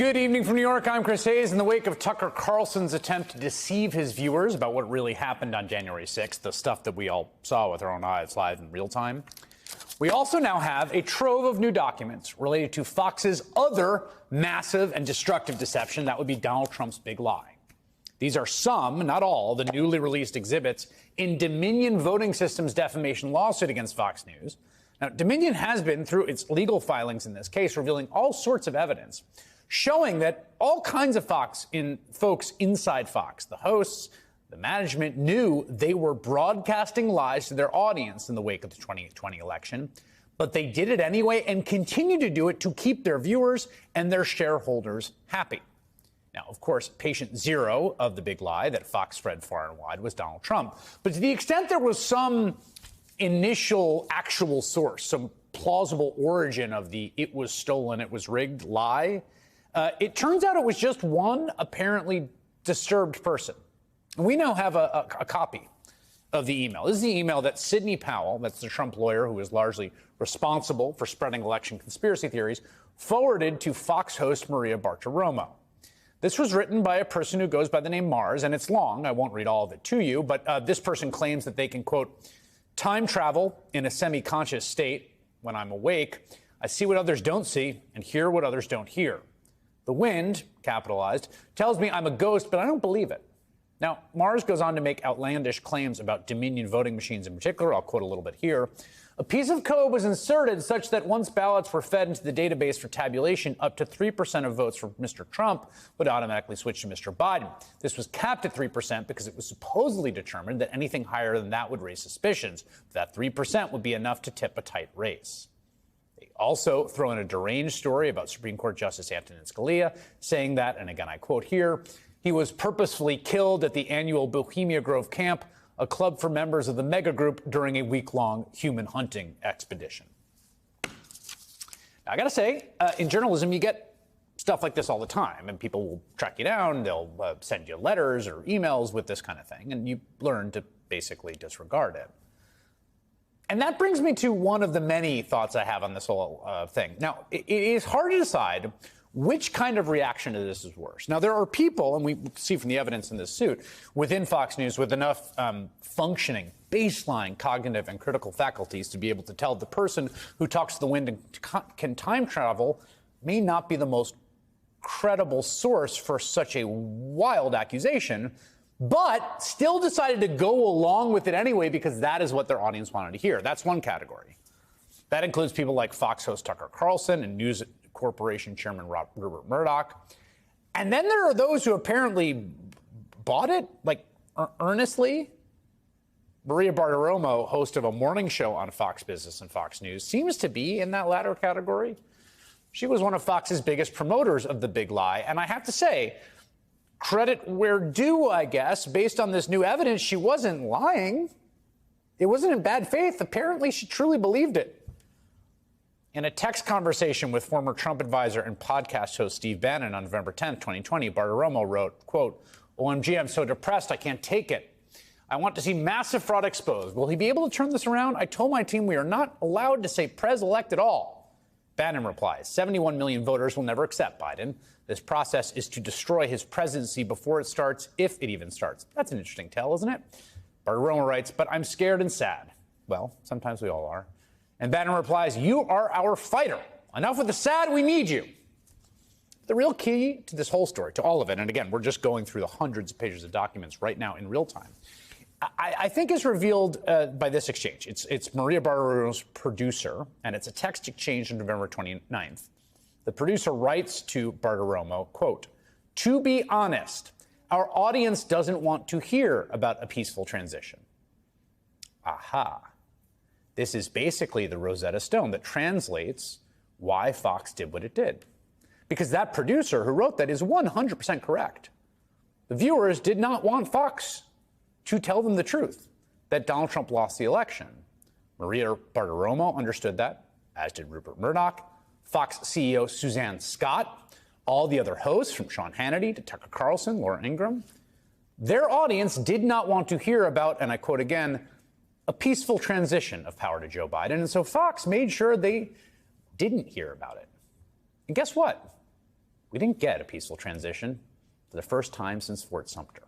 Good evening from New York. I'm Chris Hayes. In the wake of Tucker Carlson's attempt to deceive his viewers about what really happened on January 6th, the stuff that we all saw with our own eyes live in real time, we also now have a trove of new documents related to Fox's other massive and destructive deception. That would be Donald Trump's big lie. These are some, not all, the newly released exhibits in Dominion Voting Systems defamation lawsuit against Fox News. Now, Dominion has been, through its legal filings in this case, revealing all sorts of evidence showing that all kinds of folks inside Fox, the hosts, the management, knew they were broadcasting lies to their audience in the wake of the 2020 election, but they did it anyway and continue to do it to keep their viewers and their shareholders happy. Now, of course, patient zero of the big lie that Fox spread far and wide was Donald Trump. But to the extent there was some initial actual source, some plausible origin of the "it was stolen, it was rigged" lie, it turns out it was just one apparently disturbed person. And we now have a copy of the email. This is the email that Sidney Powell, that's the Trump lawyer who is largely responsible for spreading election conspiracy theories, forwarded to Fox host Maria Bartiromo. This was written by a person who goes by the name Mars, and it's long. I won't read all of it to you, but this person claims that they can, quote, "time travel in a semi-conscious state. When I'm awake, I see what others don't see and hear what others don't hear. The wind," capitalized, "tells me I'm a ghost, but I don't believe it." Now, Mars goes on to make outlandish claims about Dominion voting machines in particular. I'll quote a little bit here. "A piece of code was inserted such that once ballots were fed into the database for tabulation, up to 3% of votes for Mr. Trump would automatically switch to Mr. Biden. This was capped at 3% because it was supposedly determined that anything higher than that would raise suspicions. That 3% would be enough to tip a tight race." They also throw in a deranged story about Supreme Court Justice Antonin Scalia, saying that, and again I quote here, "he was purposefully killed at the annual Bohemia Grove camp, a club for members of the mega group, during a week-long human hunting expedition." Now, I got to say, in journalism, you get stuff like this all the time, and people will track you down. They'll send you letters or emails with this kind of thing, and you learn to basically disregard it. And that brings me to one of the many thoughts I have on this whole thing. Now, it is hard to decide which kind of reaction to this is worse. Now, there are people, and we see from the evidence in this suit, within Fox News with enough functioning, baseline cognitive and critical faculties to be able to tell the person who talks to the wind and can time travel may not be the most credible source for such a wild accusation, but still decided to go along with it anyway because that is what their audience wanted to hear. That's one category. That includes people like Fox host Tucker Carlson and News Corporation Chairman Rupert Murdoch. And then there are those who apparently bought it, like earnestly. Maria Bartiromo, host of a morning show on Fox Business and Fox News, seems to be in that latter category. She was one of Fox's biggest promoters of the big lie. And I have to say, credit where due, I guess. Based on this new evidence, she wasn't lying. It wasn't in bad faith. Apparently, she truly believed it. In a text conversation with former Trump advisor and podcast host Steve Bannon on November 10th, 2020, Bartiromo wrote, quote, "OMG, I'm so depressed, I can't take it. I want to see massive fraud exposed. Will he be able to turn this around? I told my team we are not allowed to say Pres-elect at all." Bannon replies, 71 million voters will never accept Biden. This process is to destroy his presidency before it starts, if it even starts. That's an interesting tell, isn't it? Bartiromo writes, "But I'm scared and sad." Well, sometimes we all are. And Bannon replies, "You are our fighter. Enough with the sad, we need you." The real key to this whole story, to all of it, and again, we're just going through the hundreds of pages of documents right now in real time, I think is revealed by this exchange. It's Maria Bartiromo's producer, and it's a text exchange on November 29th. The producer writes to Bartiromo, quote, "To be honest, our audience doesn't want to hear about a peaceful transition." Aha. This is basically the Rosetta Stone that translates why Fox did what it did. Because that producer who wrote that is 100% correct. The viewers did not want Fox to tell them the truth, that Donald Trump lost the election. Maria Bartiromo understood that, as did Rupert Murdoch, Fox CEO Suzanne Scott, all the other hosts from Sean Hannity to Tucker Carlson, Laura Ingraham. Their audience did not want to hear about, and I quote again, a peaceful transition of power to Joe Biden. And so Fox made sure they didn't hear about it. And guess what? we didn't get a peaceful transition for the first time since Fort Sumter.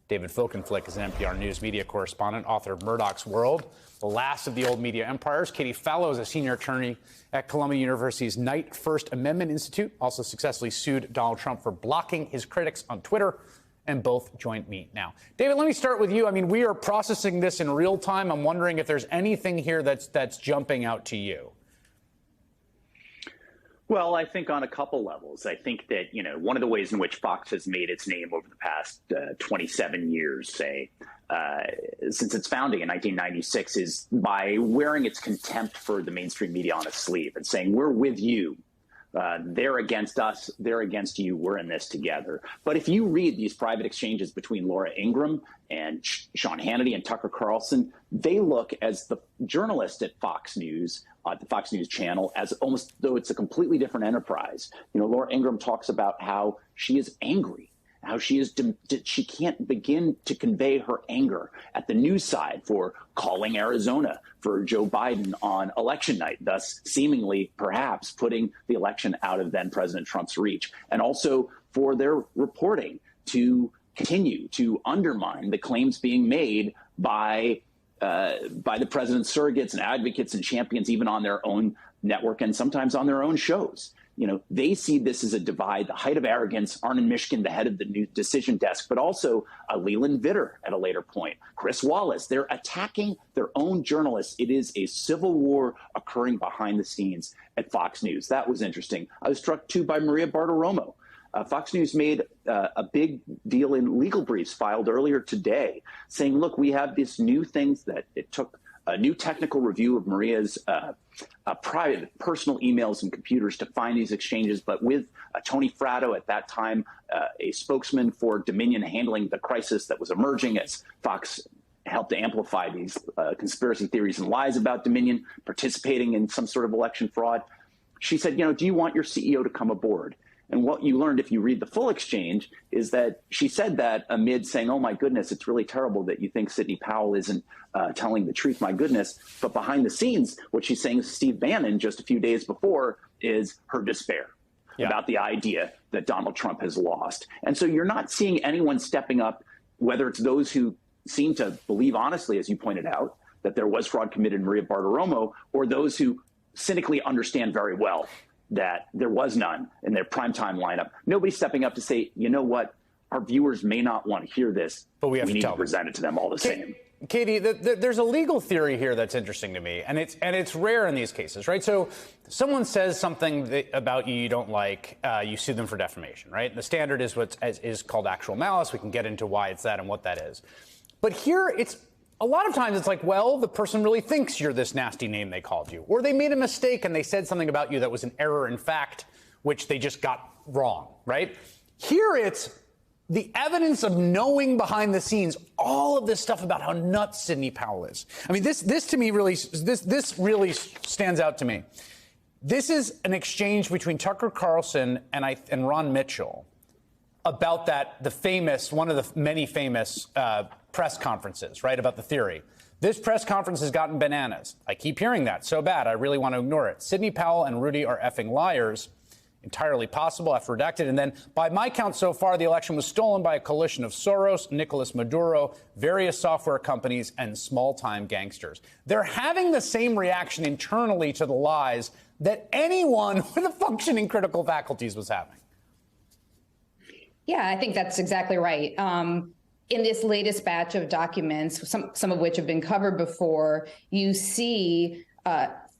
David Folkenflik is an NPR News media correspondent, author of Murdoch's World, the last of the old media empires. Katie Fallow is a senior attorney at Columbia University's Knight First Amendment Institute, also successfully sued Donald Trump for blocking his critics on Twitter, and both join me now. David, let me start with you. I mean, we are processing this in real time. I'm wondering if there's anything here that's jumping out to you. Well, I think on a couple levels. I think that, one of the ways in which Fox has made its name over the past 27 years, say, since its founding in 1996, is by wearing its contempt for the mainstream media on its sleeve and saying, we're with you. They're against us. They're against you. We're in this together. But if you read these private exchanges between Laura Ingraham and Sean Hannity and Tucker Carlson, they look as the journalists at Fox News, the Fox News channel, as almost though it's a completely different enterprise. Laura Ingraham talks about how she is angry, how she can't begin to convey her anger at the news side for calling Arizona for Joe Biden on election night, thus seemingly perhaps putting the election out of then President Trump's reach, and also for their reporting to continue to undermine the claims being made by the president's surrogates and advocates and champions, even on their own network and sometimes on their own shows. They see this as a divide, the height of arrogance. Arnon Mishkin, the head of the new decision desk, but also Leland Vitter at a later point, Chris Wallace. They're attacking their own journalists. It is a civil war occurring behind the scenes at Fox News. That was interesting. I was struck, too, by Maria Bartiromo. Fox News made a big deal in legal briefs filed earlier today saying, look, we have this new things that it took a new technical review of Maria's private personal emails and computers to find these exchanges. But with Tony Fratto at that time, a spokesman for Dominion handling the crisis that was emerging as Fox helped to amplify these conspiracy theories and lies about Dominion participating in some sort of election fraud. She said, do you want your CEO to come aboard? And what you learned if you read the full exchange is that she said that amid saying, oh, my goodness, it's really terrible that you think Sidney Powell isn't telling the truth, my goodness. But behind the scenes, what she's saying to Steve Bannon just a few days before is her despair about the idea that Donald Trump has lost. And so you're not seeing anyone stepping up, whether it's those who seem to believe honestly, as you pointed out, that there was fraud committed in Maria Bartiromo, or those who cynically understand very well that there was none in their primetime lineup. Nobody's stepping up to say, you know what, our viewers may not want to hear this, but we need to present it to them all the same. Katie, there's a legal theory here that's interesting to me, and it's rare in these cases, right? So someone says something about you don't like, you sue them for defamation, right? The standard is what is called actual malice. We can get into why it's that and what that is. But here a lot of times it's like, well, the person really thinks you're this nasty name they called you, or they made a mistake and they said something about you that was an error in fact, which they just got wrong, right? Here it's the evidence of knowing behind the scenes all of this stuff about how nuts Sidney Powell is. I mean, this to me really stands out to me. This is an exchange between Tucker Carlson and Ron Mitchell about one of the many famous press conferences, right, about the theory. This press conference has gotten bananas. I keep hearing that. So bad, I really want to ignore it. Sidney Powell and Rudy are effing liars. Entirely possible, after redacted. And then, by my count so far, the election was stolen by a coalition of Soros, Nicolas Maduro, various software companies, and small-time gangsters. They're having the same reaction internally to the lies that anyone with a functioning critical faculties was having. Yeah, I think that's exactly right. In this latest batch of documents, some of which have been covered before, you see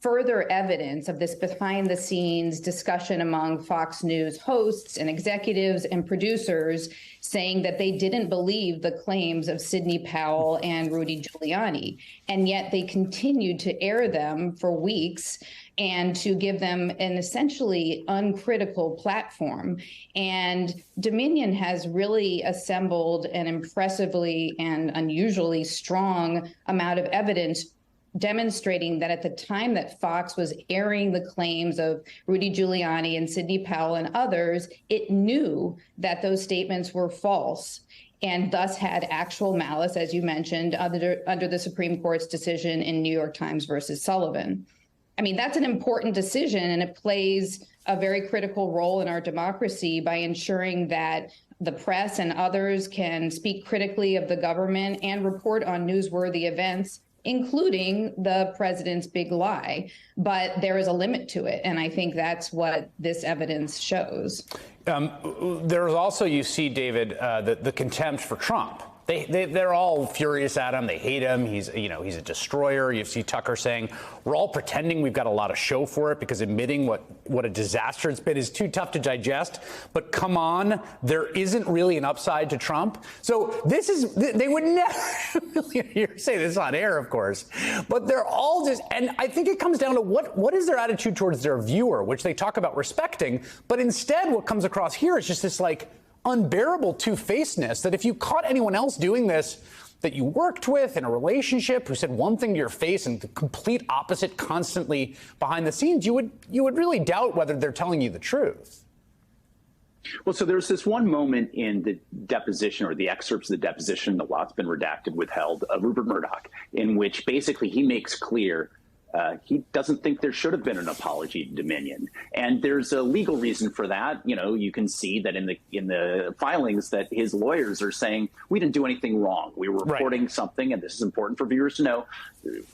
further evidence of this behind-the-scenes discussion among Fox News hosts and executives and producers saying that they didn't believe the claims of Sidney Powell and Rudy Giuliani, and yet they continued to air them for weeks and to give them an essentially uncritical platform. And Dominion has really assembled an impressively and unusually strong amount of evidence demonstrating that at the time that Fox was airing the claims of Rudy Giuliani and Sidney Powell and others, it knew that those statements were false and thus had actual malice, as you mentioned, under the Supreme Court's decision in New York Times versus Sullivan. I mean, that's an important decision, and it plays a very critical role in our democracy by ensuring that the press and others can speak critically of the government and report on newsworthy events, including the president's big lie. But there is a limit to it. And I think that's what this evidence shows. There's also, you see, David, the contempt for Trump. They're all furious at him. They hate him. He's a destroyer. You see Tucker saying, we're all pretending we've got a lot of show for it because admitting what a disaster it's been is too tough to digest. But come on, there isn't really an upside to Trump. So they would never say this on air, of course, but they're all just, and I think it comes down to what is their attitude towards their viewer, which they talk about respecting. But instead, what comes across here is just this unbearable two-facedness that if you caught anyone else doing this that you worked with in a relationship who said one thing to your face and the complete opposite constantly behind the scenes, you would really doubt whether they're telling you the truth. Well, so there's this one moment in the deposition or the excerpts of the deposition, that while it's been redacted, withheld, of Rupert Murdoch, in which basically he makes clear he doesn't think there should have been an apology to Dominion. And there's a legal reason for that. You can see that in the filings that his lawyers are saying, we didn't do anything wrong. We were reporting something, and this is important for viewers to know,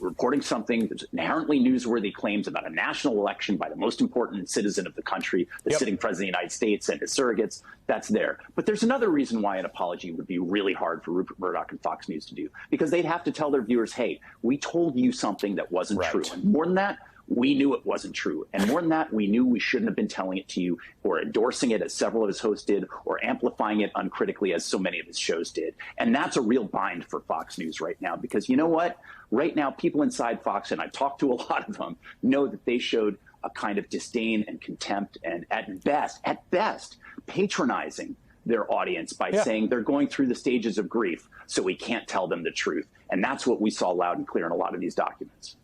reporting something that's inherently newsworthy claims about a national election by the most important citizen of the country, the sitting president of the United States and his surrogates. That's there. But there's another reason why an apology would be really hard for Rupert Murdoch and Fox News to do, because they'd have to tell their viewers, hey, we told you something that wasn't true. And more than that, we knew it wasn't true. And more than that, we knew we shouldn't have been telling it to you or endorsing it as several of his hosts did or amplifying it uncritically as so many of his shows did. And that's a real bind for Fox News right now, because you know what? Right now, people inside Fox, and I've talked to a lot of them, know that they showed a kind of disdain and contempt and at best, patronizing their audience by saying they're going through the stages of grief, so we can't tell them the truth. And that's what we saw loud and clear in a lot of these documents.